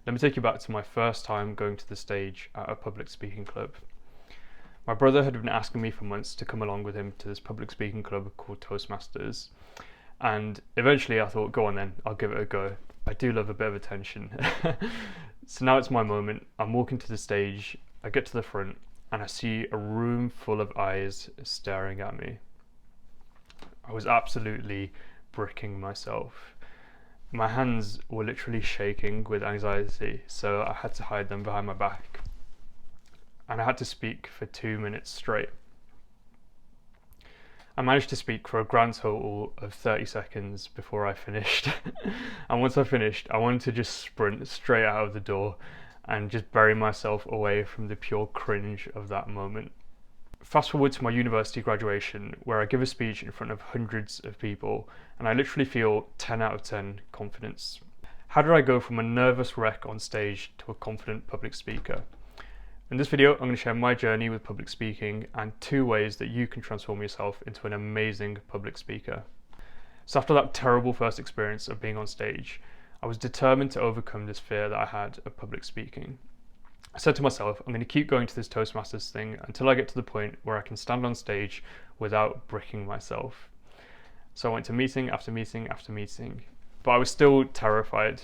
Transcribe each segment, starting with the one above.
Let me take you back to my first time going to the stage at a public speaking club. My brother had been asking me for months to come along with him to this public speaking club called Toastmasters, and eventually I thought, go on then, I'll give it a go. I do love a bit of attention. So now it's my moment. I'm walking to the stage, I get to the front, and I see a room full of eyes staring at me. I was absolutely bricking myself. My hands were literally shaking with anxiety, so I had to hide them behind my back. And I had to speak for 2 minutes straight. I managed to speak for a grand total of 30 seconds before I finished. And once I finished, I wanted to just sprint straight out of the door and just bury myself away from the pure cringe of that moment. Fast forward to my university graduation, where I give a speech in front of hundreds of people, and I literally feel 10 out of 10 confidence. How did I go from a nervous wreck on stage to a confident public speaker? In this video, I'm going to share my journey with public speaking and 2 ways that you can transform yourself into an amazing public speaker. So after that terrible first experience of being on stage, I was determined to overcome this fear that I had of public speaking. I said to myself, I'm going to keep going to this Toastmasters thing until I get to the point where I can stand on stage without bricking myself. So I went to meeting after meeting after meeting, but I was still terrified.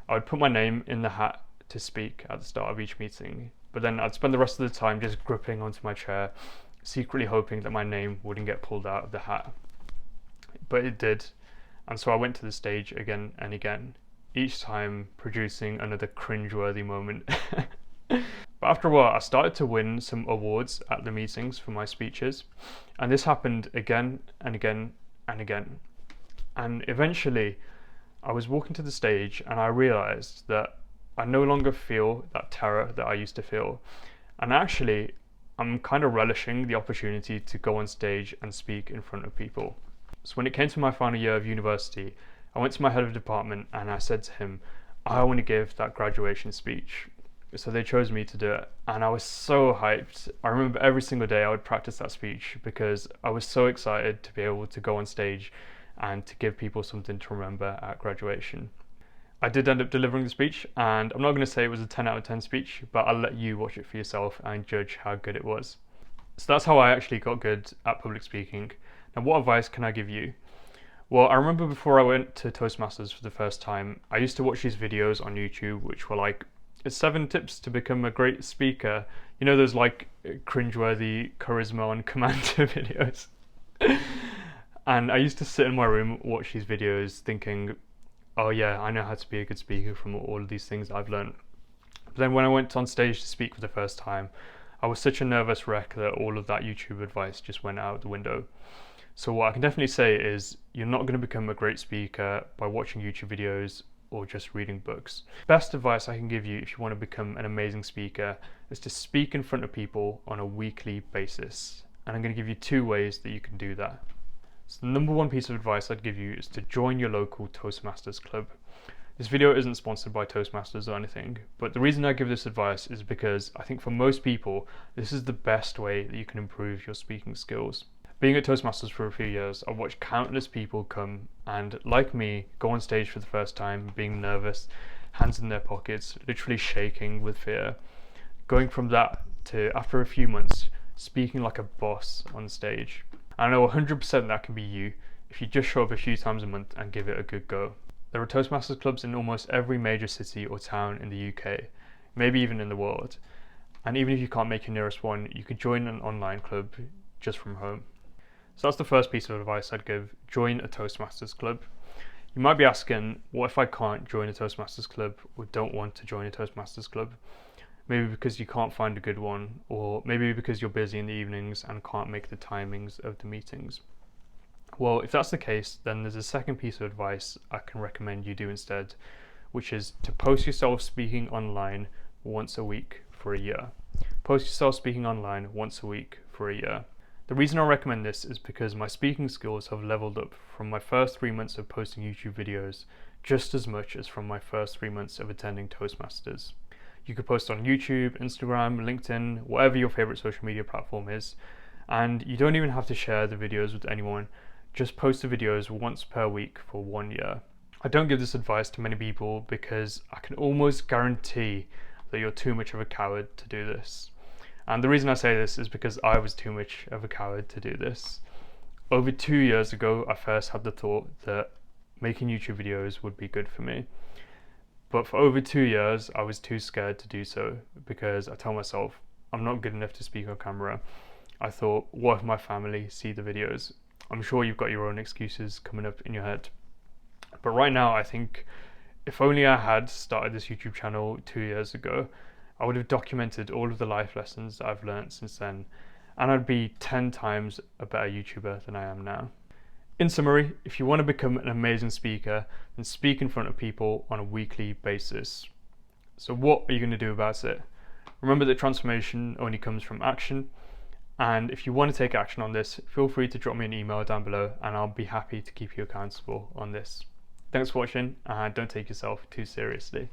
I would put my name in the hat to speak at the start of each meeting, but then I'd spend the rest of the time just gripping onto my chair, secretly hoping that my name wouldn't get pulled out of the hat. But it did, and so I went to the stage again and again, each time producing another cringeworthy moment. But after a while, I started to win some awards at the meetings for my speeches, and this happened again and again and again. And eventually, I was walking to the stage and I realized that I no longer feel that terror that I used to feel. And actually, I'm kind of relishing the opportunity to go on stage and speak in front of people. So when it came to my final year of university, I went to my head of department and I said to him, I want to give that graduation speech. So they chose me to do it, and I was so hyped. I remember every single day I would practice that speech because I was so excited to be able to go on stage and to give people something to remember at graduation. I did end up delivering the speech, and I'm not going to say it was a 10 out of 10 speech, but I'll let you watch it for yourself and judge how good it was. So that's how I actually got good at public speaking. Now, what advice can I give you? Well, I remember before I went to Toastmasters for the first time, I used to watch these videos on YouTube which were like, it's 7 tips to become a great speaker. You know, those like cringeworthy charisma on command videos. And I used to sit in my room, watch these videos thinking, oh yeah, I know how to be a good speaker from all of these things I've learned. But then when I went on stage to speak for the first time, I was such a nervous wreck that all of that YouTube advice just went out the window. So what I can definitely say is you're not going to become a great speaker by watching YouTube videos or just reading books. Best advice I can give you if you want to become an amazing speaker is to speak in front of people on a weekly basis. And I'm going to give you 2 ways that you can do that. So the number 1 piece of advice I'd give you is to join your local Toastmasters club. This video isn't sponsored by Toastmasters or anything, but the reason I give this advice is because I think for most people, this is the best way that you can improve your speaking skills. Being at Toastmasters for a few years, I've watched countless people come and, like me, go on stage for the first time, being nervous, hands in their pockets, literally shaking with fear. Going from that to, after a few months, speaking like a boss on stage. I know 100% that can be you if you just show up a few times a month and give it a good go. There are Toastmasters clubs in almost every major city or town in the UK, maybe even in the world. And even if you can't make your nearest one, you could join an online club just from home. So that's the first piece of advice I'd give: join a Toastmasters club. You might be asking, what if I can't join a Toastmasters club or don't want to join a Toastmasters club? Maybe because you can't find a good one, or maybe because you're busy in the evenings and can't make the timings of the meetings. Well, if that's the case, then there's a second piece of advice I can recommend you do instead, which is to post yourself speaking online once a week for a year. Post yourself speaking online once a week for a year. The reason I recommend this is because my speaking skills have leveled up from my first 3 months of posting YouTube videos just as much as from my first 3 months of attending Toastmasters. You could post on YouTube, Instagram, LinkedIn, whatever your favorite social media platform is, and you don't even have to share the videos with anyone. Just post the videos once per week for 1 year. I don't give this advice to many people because I can almost guarantee that you're too much of a coward to do this. And the reason I say this is because I was too much of a coward to do this. Over 2 years ago, I first had the thought that making YouTube videos would be good for me. But for over 2 years, I was too scared to do so because I tell myself, I'm not good enough to speak on camera. I thought, what if my family see the videos? I'm sure you've got your own excuses coming up in your head. But right now, I think if only I had started this YouTube channel 2 years ago, I would have documented all of the life lessons that I've learned since then, and I'd be 10 times a better YouTuber than I am now. In summary, if you want to become an amazing speaker, then speak in front of people on a weekly basis. So what are you going to do about it? Remember that transformation only comes from action, and if you want to take action on this, feel free to drop me an email down below and I'll be happy to keep you accountable on this. Thanks for watching, and don't take yourself too seriously.